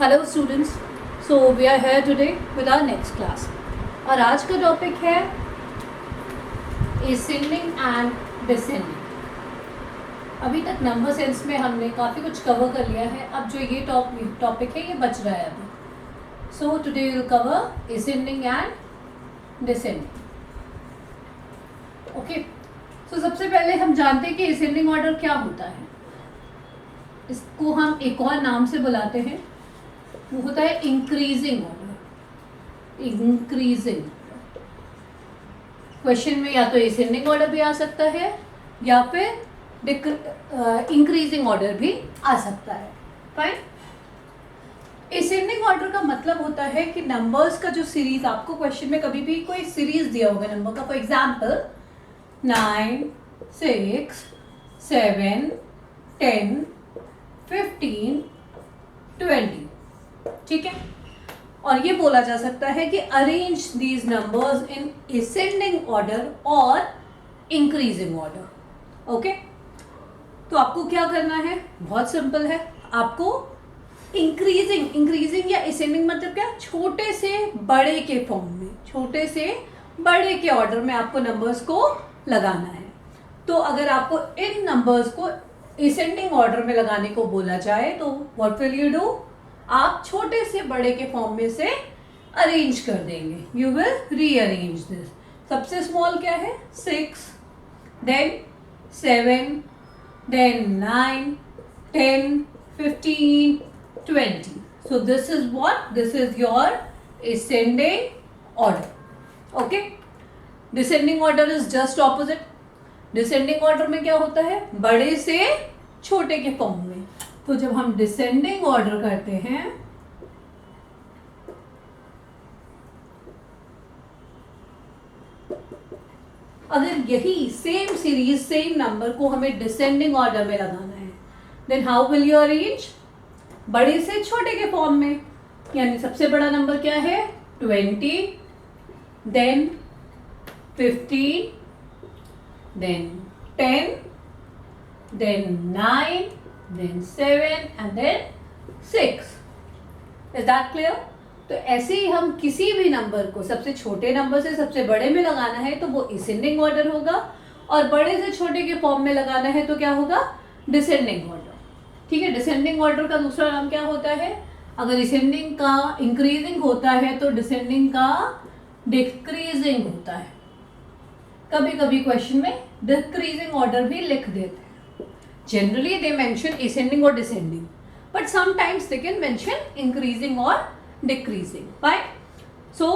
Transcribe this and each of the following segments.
Hello students, so we are here today with our next class. और आज का topic है असेंडिंग एंड डिसेंडिंग। अभी तक नंबर सेंस में हमने काफ़ी कुछ कवर कर लिया है। अब जो ये टॉपिक है ये बच रहा है अभी। So today will cover ascending and descending. Okay, so सबसे पहले हम जानते हैं कि असेंडिंग ऑर्डर क्या होता है। इसको हम एक और नाम से बुलाते हैं, वो होता है इंक्रीजिंग ऑर्डर। इंक्रीजिंग क्वेश्चन में या तो असेंडिंग ऑर्डर भी आ सकता है या फिर इंक्रीजिंग ऑर्डर भी आ सकता है। फाइन। असेंडिंग ऑर्डर का मतलब होता है कि नंबर्स का जो सीरीज, आपको क्वेश्चन में कभी भी कोई सीरीज दिया होगा नंबर का, फॉर एग्जाम्पल 9, 6, 7, 10, 15, 20, ठीक है। और ये बोला जा सकता है कि arrange these numbers in ascending order और इंक्रीजिंग ऑर्डर। ओके, तो आपको क्या करना है, बहुत सिंपल है। आपको इंक्रीजिंग या असेंडिंग मतलब क्या, छोटे से बड़े के फॉर्म में, छोटे से बड़े के ऑर्डर में आपको नंबर्स को लगाना है। तो अगर आपको इन नंबर्स को असेंडिंग ऑर्डर में लगाने को बोला जाए तो व्हाट विल यू डू, आप छोटे से बड़े के फॉर्म में से अरेंज कर देंगे। You will rearrange this. सबसे स्मॉल क्या है, 6, then 7, then 9, 10, 15, 20. So this is what? This is your ascending order. Okay? Descending order is just opposite. Descending order में क्या होता है, बड़े से छोटे के फॉर्म में। तो जब हम डिसेंडिंग ऑर्डर करते हैं, अगर यही सेम सीरीज सेम नंबर को हमें डिसेंडिंग ऑर्डर में लगाना है, then how will you arrange, बड़े से छोटे के फॉर्म में। यानी सबसे बड़ा नंबर क्या है, 20, then 15, then 10, then 9, then 7 and then 6. Is that clear? तो ऐसे ही हम किसी भी नंबर को सबसे छोटे नंबर से सबसे बड़े में लगाना है तो वो असेंडिंग ऑर्डर होगा, और बड़े से छोटे के फॉर्म में लगाना है तो क्या होगा, डिसेंडिंग ऑर्डर। ठीक है। डिसेंडिंग ऑर्डर का दूसरा नाम क्या होता है, अगर असेंडिंग का इंक्रीजिंग होता है तो डिसेंडिंग का डिक्रीजिंग होता है। कभी कभी क्वेश्चन में डिक्रीजिंग ऑर्डर भी लिख देते हैं। Generally they mention ascending or descending, but sometimes they can mention increasing or decreasing. Fine. So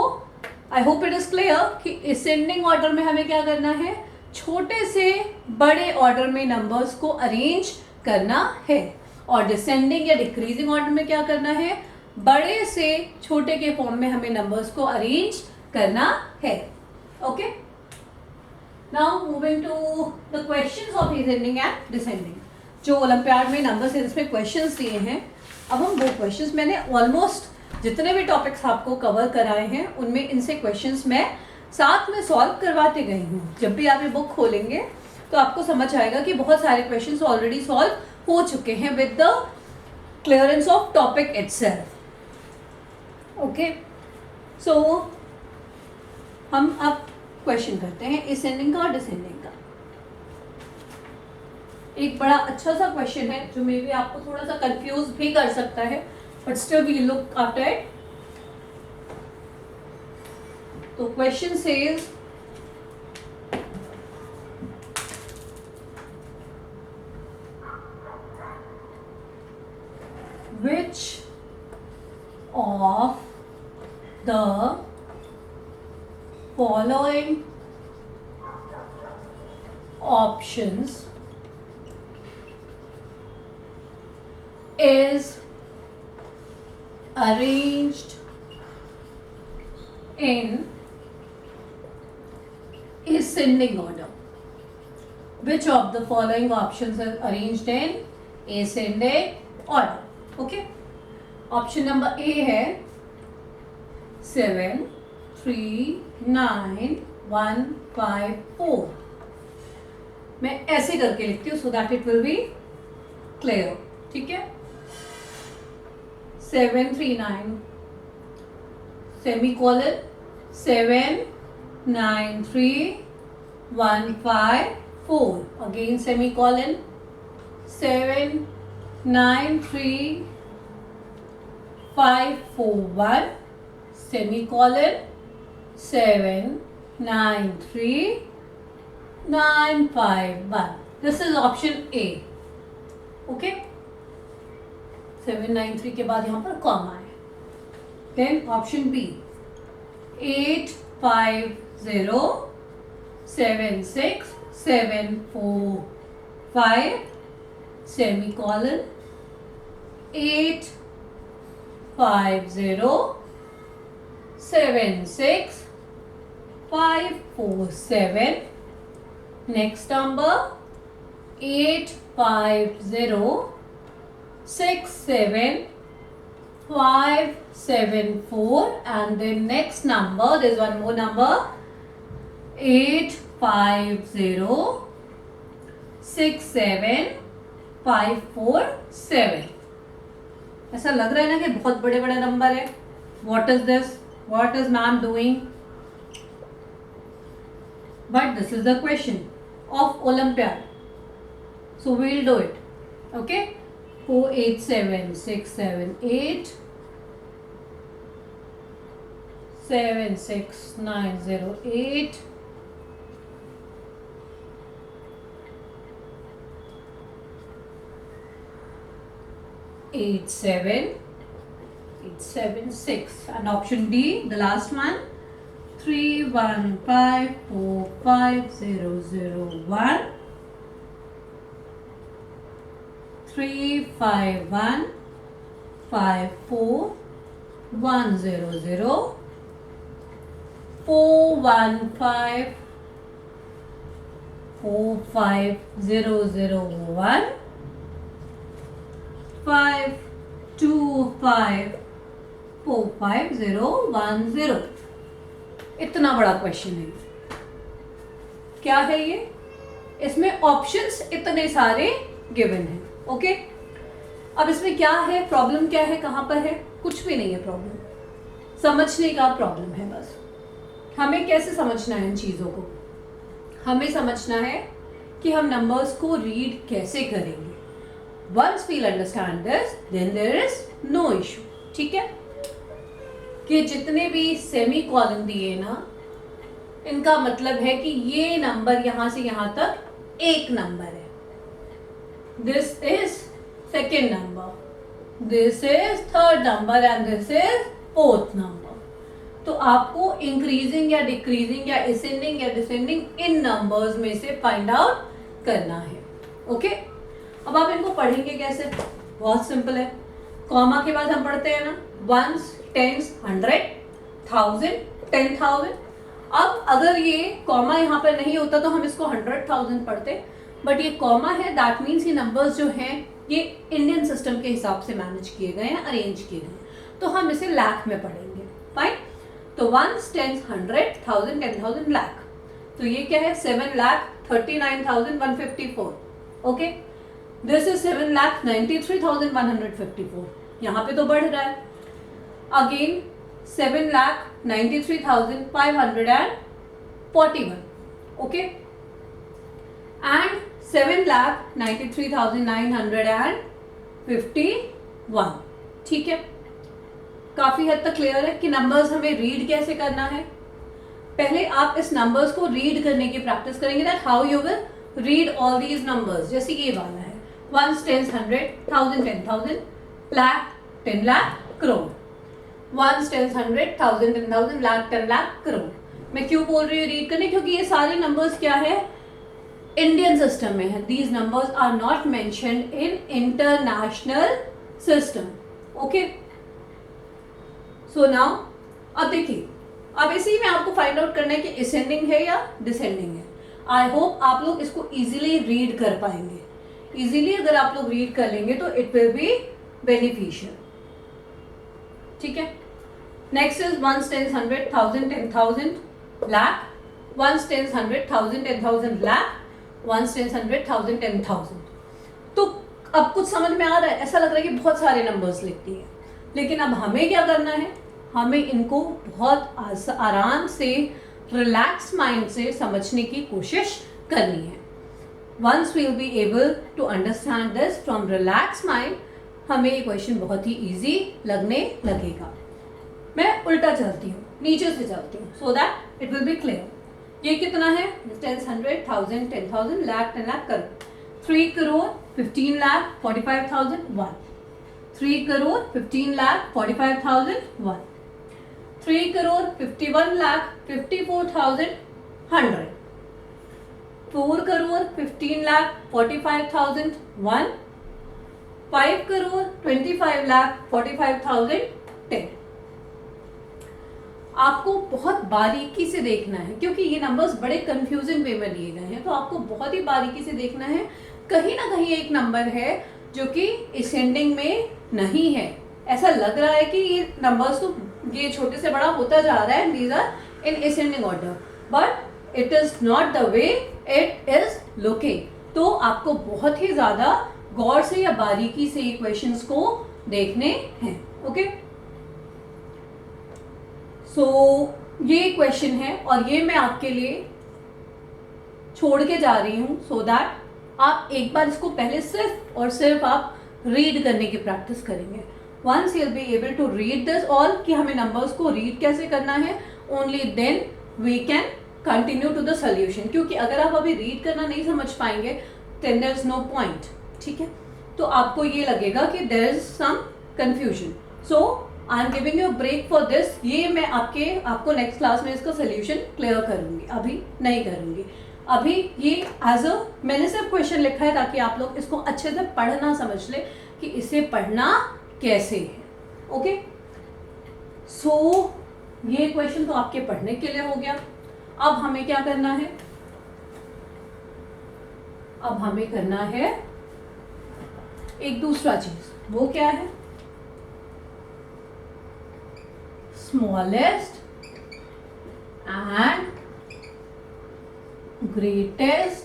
I hope it is clear कि ascending order में हमें क्या करना है, छोटे से बड़े ऑर्डर में नंबर्स को अरेंज करना है, और डिसेंडिंग या डिक्रीजिंग ऑर्डर में क्या करना है, बड़े से छोटे के फॉर्म में हमें नंबर्स को अरेंज करना है। Okay, now moving to the questions of ascending and descending. जो ओलंपियाड में नंबर सेंस में क्वेश्चंस दिए हैं, अब हम वो क्वेश्चंस, मैंने ऑलमोस्ट जितने भी टॉपिक्स आपको कवर कराए हैं उनमें इनसे क्वेश्चंस मैं साथ में सॉल्व करवाते गई हूँ। जब भी आप ये बुक खोलेंगे तो आपको समझ आएगा कि बहुत सारे क्वेश्चंस ऑलरेडी सॉल्व हो चुके हैं with the clearance of topic itself. Okay, so हम अब क्वेश्चन करते हैं असेंडिंग का और डिसेंडिंग का। एक बड़ा अच्छा सा क्वेश्चन है जो मे बी आपको थोड़ा सा कंफ्यूज भी कर सकता है, but still we look after it. तो question says, which of the following options is arranged in ascending order? Which of the following options are arranged in ascending order? Okay, option number A है 7, 3, 9, 1, 5, 4। मैं ऐसे करके लिखती हूँ so that it will be clear. ठीक है, 739 semicolon 793154 again semicolon 793541 semicolon 793951. This is option A. Okay, 793 के बाद यहाँ पर कॉमा है. Then option B 85076745 semicolon 85076547. Next number 85067574, and then next number there is one more number 85067547. ऐसा लग रहा है ना कि बहुत बड़े बड़े नंबर है. What is this? What is ma'am doing? But this is the question of Olympiad. So we will do it. Okay? 487678 76908 87876, and option D, the last one, 315450001 35154 4154501 5254510. इतना बड़ा क्वेश्चन है. क्या है ये? इसमें ऑप्शंस इतने सारे गिवन हैं. ओके, अब इसमें क्या है, प्रॉब्लम क्या है, कहाँ पर है? कुछ भी नहीं है प्रॉब्लम, समझने का प्रॉब्लम है बस. हमें कैसे समझना है इन चीज़ों को? हमें समझना है कि हम नंबर्स को रीड कैसे करेंगे. Once we'll understand this, then there is no issue. ठीक है, कि जितने भी सेमी कॉलन दिए ना, इनका मतलब है कि ये नंबर यहां से यहां तक एक नंबर है. This is second number, this is third number and this is fourth number. तो आपको इंक्रीजिंग या डिक्रीजिंग या असेंडिंग या डिसेंडिंग इन नंबर्स में से फाइंड आउट करना है. ओके, अब आप इनको पढ़ेंगे कैसे? बहुत सिंपल है. कॉमा के बाद हम पढ़ते हैं ना वंस, टेंस, 100, 1000, 10,000. अब अगर ये कॉमा यहाँ पर नहीं होता तो हम इसको 100,000 पढ़ते, बट ये कॉमा है, दैट मीन्स ये नंबर्स जो हैं ये इंडियन सिस्टम के हिसाब से मैनेज किए गए हैं, अरेंज किए गए हैं, तो हम इसे लाख में पढ़ेंगे. फाइन. तो वंस, टेंस, 100, 1000, 10,000, लाख. तो ये क्या है? 7,39,154. Okay, this is 7,93,154. यहाँ पे तो बढ़ रहा है. अगेन 7,93,541. Okay, and 7,93,951. ठीक है, काफी हद तक क्लियर है कि नंबर्स हमें रीड कैसे करना है. पहले आप इस नंबर्स को रीड करने की प्रैक्टिस करेंगे. That how you will read all these numbers. जैसे ये वाला है ones, tens, 100, 1000, 10,000, lakh, 10 lakh, crore. Ones, tens, 100, 1000, 10,000, lakh, 10 lakh, crore. मैं क्यों बोल रही हूँ रीड करने? क्योंकि ये सारे नंबर्स क्या है? इंडियन सिस्टम में है. These numbers are not mentioned in international system. Okay, so now अब देखिए, अब इसी में आपको फाइंड आउट करना है कि असेंडिंग है या डिसेंडिंग है. आई होप आप लोग इसको इजीली रीड कर पाएंगे. इजीली अगर आप लोग रीड कर लेंगे तो इट विल बी बेनिफिशियल. ठीक है, next is ones, tens, 100, 1000, 10,000, lakh. Ones, tens, 100, 1000, 10,000, lakh. Ones, tens, 100, 1000, 10,000. तो अब कुछ समझ में आ रहा है? ऐसा लग रहा है कि बहुत सारे नंबर्स लिखती है. लेकिन अब हमें क्या करना है, हमें इनको बहुत आराम से रिलैक्स माइंड से समझने की कोशिश करनी है. Once we will be able to understand this from relax mind, हमें ये क्वेश्चन बहुत ही इजी लगने लगेगा. मैं उल्टा चलती हूँ, नीचे से चलती हूँ, so that it will be clear. ये कितना है, 10, 100, 1000, 10,000, लाख, 10 लाख, करोड़. 3 करोड़ 15 लाख 45,000 1. 3 करोड़ 15 लाख 45,000 1. 3 करोड़ 51 लाख 54,000 100. 4 करोड़ 15 लाख 45,000 1. 5 करोड़ 25 लाख 45,000 10. आपको बहुत बारीकी से देखना है क्योंकि ये नंबर्स बड़े कंफ्यूजिंग वे में लिए गए हैं, तो आपको बहुत ही बारीकी से देखना है. कहीं ना कहीं एक नंबर है जो कि असेंडिंग में नहीं है. ऐसा लग रहा है कि ये नंबर्स तो ये छोटे से बड़ा होता जा रहा है, these are in ascending order, but it is not the way it is looking. तो आपको बहुत ही ज्यादा गौर से या बारीकी से ये क्वेश्चंस को देखने हैं. ओके, सो ये क्वेश्चन है और ये मैं आपके लिए छोड़ के जा रही हूं सो दैट आप एक बार इसको पहले सिर्फ और सिर्फ आप रीड करने की प्रैक्टिस करेंगे. Once you will be able to read this all कि हमें नंबर्स को रीड कैसे करना है, only then we can continue to the solution. क्योंकि अगर आप अभी रीड करना नहीं समझ पाएंगे then there is no point. ठीक है, तो आपको ये लगेगा कि there is some confusion. So I am giving you break for this. ये मैं आपको नेक्स्ट क्लास में इसका सोल्यूशन क्लियर करूंगी, अभी नहीं करूंगी. अभी ये एज अ मैंने सिर्फ क्वेश्चन लिखा है ताकि आप लोग इसको अच्छे से पढ़ना समझ ले कि इसे पढ़ना कैसे है. ओके, सो ये क्वेश्चन तो आपके पढ़ने के लिए हो गया. अब हमें क्या करना है, अब हमें करना है एक दूसरा चीज. वो क्या है, smallest and greatest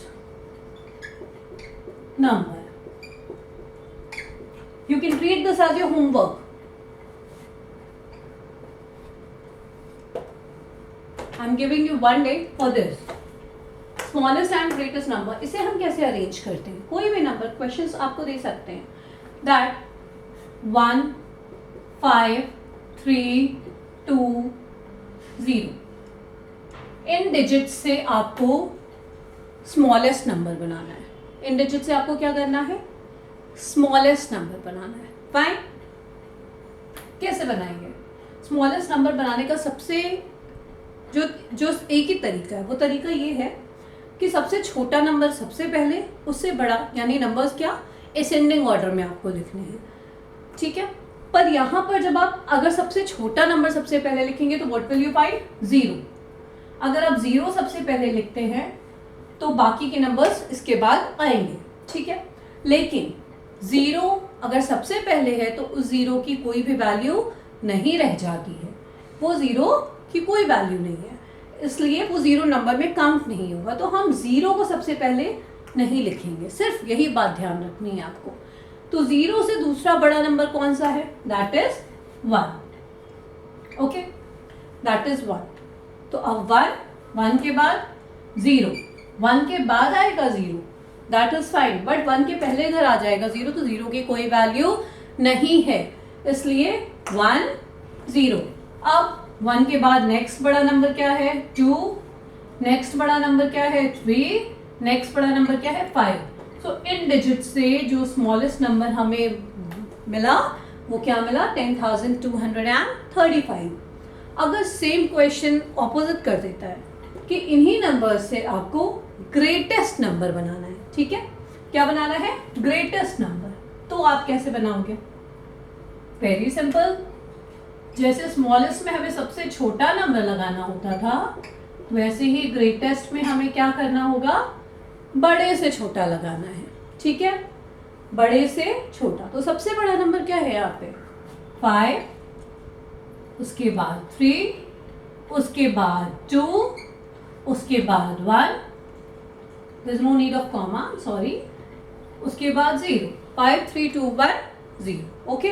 number. You can treat this as your homework. I'm giving you one day for this. Smallest and greatest number. इसे हम कैसे अरेंज करते हैं, कोई भी नंबर क्वेश्चंस आपको दे सकते हैं. That 1, 5, 3, 2, 0. इन डिजिट से आपको स्मॉलेस्ट नंबर बनाना है. इन डिजिट से आपको क्या करना है, स्मॉलेस्ट नंबर बनाना है. फाइन, कैसे बनाएंगे स्मॉलेस्ट नंबर बनाने का? सबसे जो एक ही तरीका है, वो तरीका ये है कि सबसे छोटा नंबर सबसे पहले, उससे बड़ा, यानी नंबर्स क्या असेंडिंग ऑर्डर में आपको लिखने हैं. ठीक है, पर यहाँ पर जब आप अगर सबसे छोटा नंबर सबसे पहले लिखेंगे तो व्हाट विल यू फाइंड, 0. अगर आप 0 सबसे पहले लिखते हैं तो बाकी के नंबर्स इसके बाद आएंगे. ठीक है, लेकिन 0 अगर सबसे पहले है तो उस 0 की कोई भी वैल्यू नहीं रह जाती है. वो 0 की कोई वैल्यू नहीं है, इसलिए वो 0 नंबर में काउंट नहीं होगा. तो हम 0 को सबसे पहले नहीं लिखेंगे, सिर्फ यही बात ध्यान रखनी है आपको. तो 0 से दूसरा बड़ा नंबर कौन सा है, that is 1. Okay, that is 1. तो अब 1 के बाद 0, 1 के बाद आएगा 0, दैट इज फाइन. बट 1 के पहले इधर आ जाएगा 0, तो 0 की कोई वैल्यू नहीं है, इसलिए 1, 0. अब 1 के बाद नेक्स्ट बड़ा नंबर क्या है, 2. नेक्स्ट बड़ा नंबर क्या है, 3. नेक्स्ट बड़ा नंबर क्या है, 5. सो इन डिजिट से जो स्मॉलेस्ट नंबर हमें मिला वो क्या मिला, 10,235. अगर सेम क्वेश्चन ऑपोजिट कर देता है कि इन्हीं नंबर से आपको ग्रेटेस्ट नंबर बनाना है. ठीक है, क्या बनाना है, ग्रेटेस्ट नंबर. तो आप कैसे बनाओगे, वेरी सिंपल. जैसे स्मॉलेस्ट में हमें सबसे छोटा नंबर लगाना होता था, वैसे ही ग्रेटेस्ट में हमें क्या करना होगा, बड़े से छोटा लगाना है. ठीक है, बड़े से छोटा. तो सबसे बड़ा नंबर क्या है यहाँ पे, 5, उसके बाद 3, उसके बाद 2, उसके बाद 1, there is no need of comma, sorry, उसके बाद 0. 5, 3, 2, 1, 0. ओके,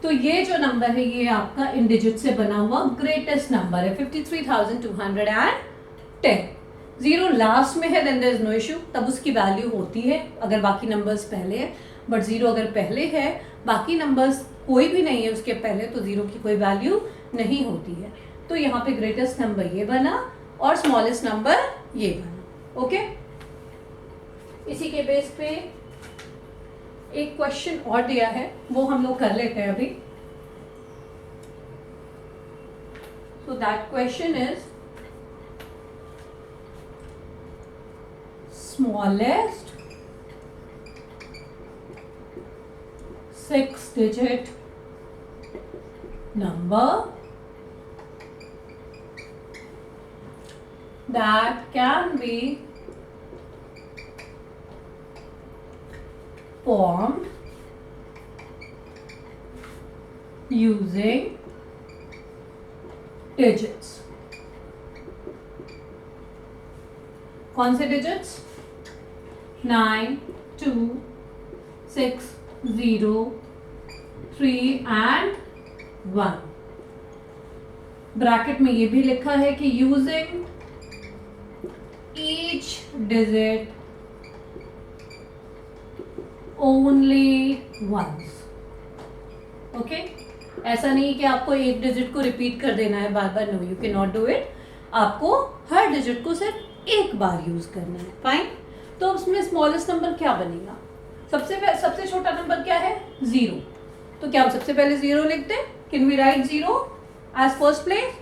तो ये जो नंबर है ये आपका इन डिजिट से बना हुआ ग्रेटेस्ट नंबर है 53,210। जीरो लास्ट में है then there is no issue, तब उसकी वैल्यू होती है अगर बाकी नंबर्स पहले है, बट जीरो अगर पहले है बाकी नंबर्स कोई भी नहीं है उसके पहले तो जीरो की कोई वैल्यू नहीं होती है। तो यहाँ पे ग्रेटेस्ट नंबर ये बना और स्मॉलेस्ट नंबर ये बना। ओके, इसी के बेस पे एक क्वेश्चन और दिया है वो हम लोग कर लेते हैं अभी। So that question is smallest 6-digit number that can be formed using digits। कौन से digits? 9, 2, 6, 0, 3 and 1। ब्रैकेट में ये भी लिखा है कि using each digit only once. Okay, ऐसा नहीं कि आपको एक डिजिट को रिपीट कर देना है बार बार, no you can not do it. आपको हर डिजिट को सिर्फ एक बार यूज करना है। फाइन, तो उसमें स्मॉलेस्ट नंबर क्या बनेगा? सबसे छोटा नंबर क्या है? जीरो। तो क्या हम सबसे पहले जीरो लिखते हैं? Can we write zero as first place?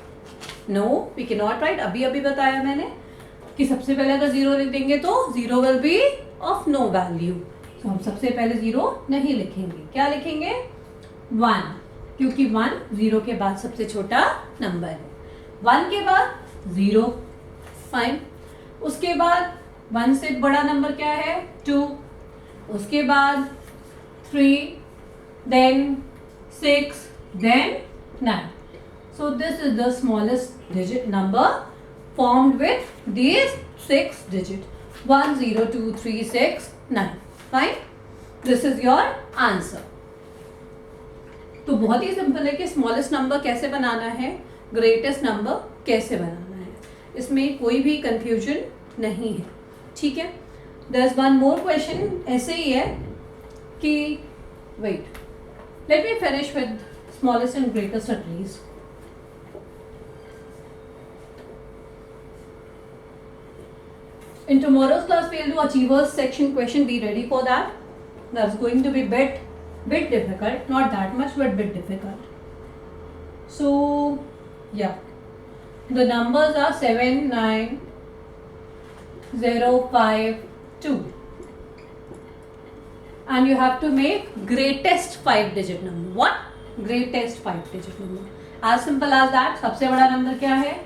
No, we can not write. अभी बताया मैंने कि सबसे पहले अगर जीरो लिख देंगे तो zero will be of no value. तो हम सबसे पहले जीरो नहीं लिखेंगे, क्या लिखेंगे? 1, क्योंकि 1 जीरो के बाद सबसे छोटा नंबर है। 1 के बाद जीरो। फाइन, उसके बाद 1 से बड़ा नंबर क्या है? 2, उसके बाद 3, then 6, then 9। So this is the smallest digit number formed with these 6 digits 1, 0, 2, 3, 6, 9। Fine, this is your answer। तो बहुत ही सिंपल है कि स्मॉलेस्ट नंबर कैसे बनाना है, ग्रेटेस्ट नंबर कैसे बनाना है, इसमें कोई भी कंफ्यूजन नहीं है। ठीक है, there is one more question ऐसे ही है कि wait, let me finish with smallest and greatest at least. In tomorrow's class we'll do achievers section question, be ready for that। That's going to be bit difficult, not that much but bit difficult। So yeah, the numbers are 7, 9, 0, 5, 2 and you have to make greatest 5-digit number। What? Greatest 5-digit number, as simple as that। सबसे बड़ा number क्या है?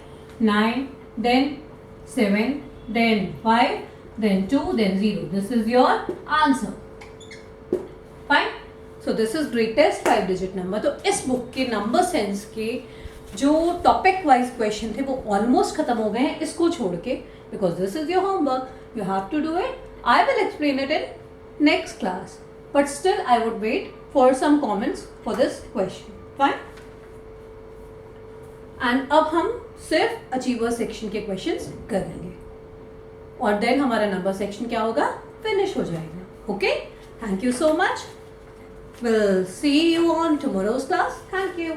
9, then 7, then 5, then 2, then 0। This is your answer। Fine, so this is greatest 5-digit number। तो इस book के number sense के जो topic wise question थे वो ऑलमोस्ट खत्म हो गए हैं इसको छोड़ के, because this is your homework, you have to do it. I will explain it in next class, but still I would wait for some comments for this question. Fine, and अब हम सिर्फ अचीवर सेक्शन के questions करेंगे और then हमारा number section क्या होगा? Finish हो जाएगा। Okay, thank you so much, will see you on tomorrow's class. Thank you.